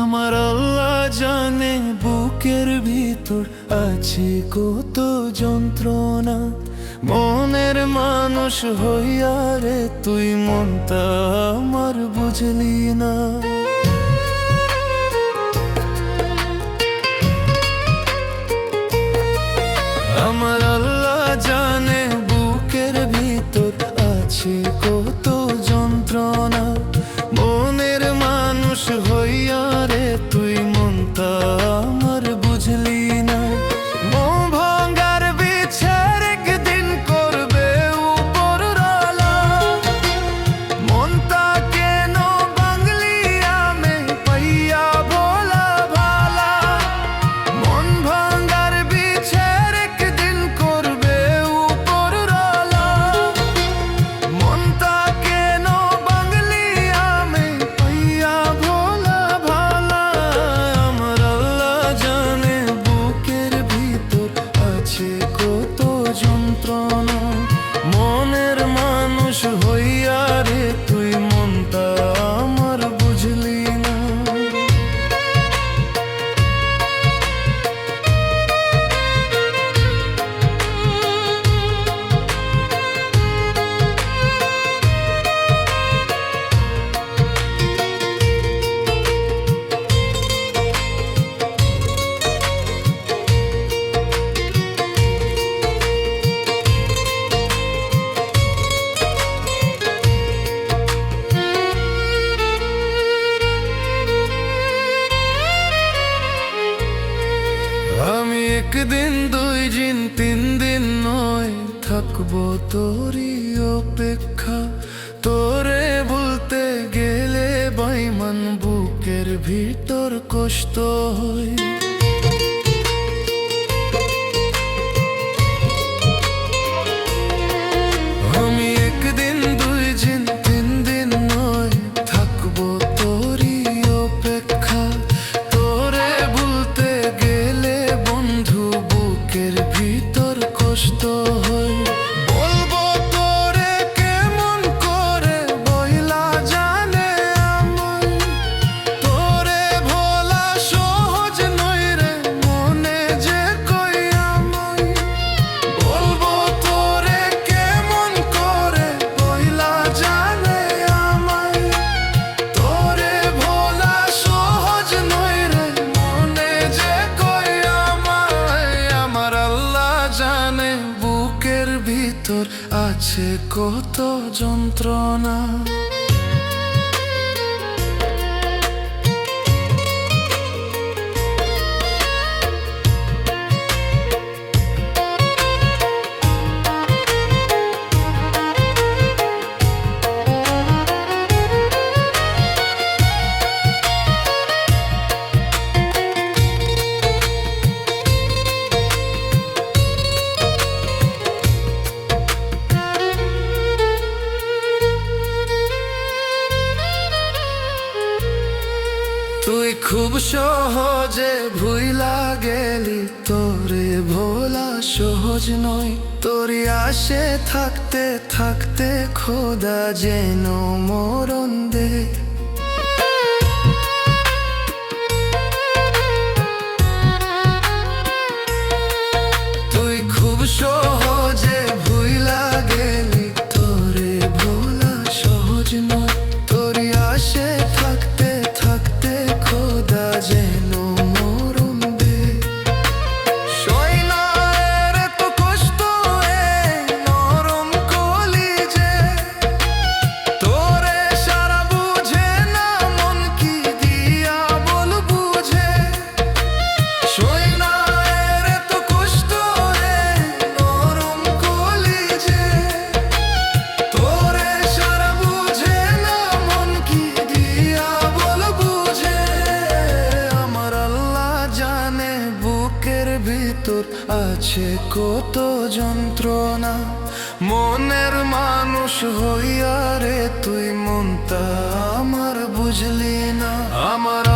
আমার আল্লাহ জানে বুকের ভিতর আছে কত যন্ত্রণা। মনের মানুষ হইয়া রে তুই মনটা আমার বুঝলি না। আমার আল্লাহ জানে বুকের ভিতর আছে কত যন্ত্রণা। মনের মানুষ হইয়া রে তুই মনটা আমার বুঝলি না। মন ভাঙার বিচার একদিন করবে উপরওয়ালা। মনটা কেন বাঙলি আমি পাইয়া ভোলা ভালা। মন ভাঙার বিচার একদিন করবে উপরওয়ালা। মনটা কেন বাঙলি আমি পাইয়া ভোলা ভালা। আমার আল্লাহ জানে বুকের ভিতর আছে কত যন্ত্রণা। মনের মানুষ হইয়া রে তুই মনটা আমার বুঝলি না। আমি একদিন দুই দিন তিন দিন নয় থাকবো তোরই অপেক্ষা। তোরে বলতে গেলে বাইমান বুকের ভিতর কষ্ট হয়। আমি একদিন দুই দিন তিন দিন নয় থাকবো তোরই অপেক্ষা। তোরে বলতে গেলে বন্ধু বুকের ভিতর কষ্ট হয়। বলবো তোরে কেমন করে বইলা জানে আমায়। তোরে ভোলা সহজ নয় রে মনে যে কই আমায়। বলবো তোরে কেমন করে বইলা জানে আমায়। তোরে ভোলা সহজ নয় রে মনে যে কই আমায়। আমার আল্লাহ জানে বুকের ভিতর আছে কত যন্ত্রণা। তুই খুব সহজে ভুইলা গেলি তোরে ভোলা সহজ নয়। তোরি আসে থাকতে থাকতে খোদা যেন মরণ দে। তুই খুব সহজে ভুইলা গেলি তোরে ভোলা সহজ নয়। তোরি আসে থাকতে থাকতে খোদা যেন মরণ দে। সই না এর তো কষ্ট এ নরম কলিজে। তোরে সারা বুঝে আছে কত যন্ত্রণা, মনের মানুষ হইয়া রে তুই মনটা আমার বুঝলি না। আমার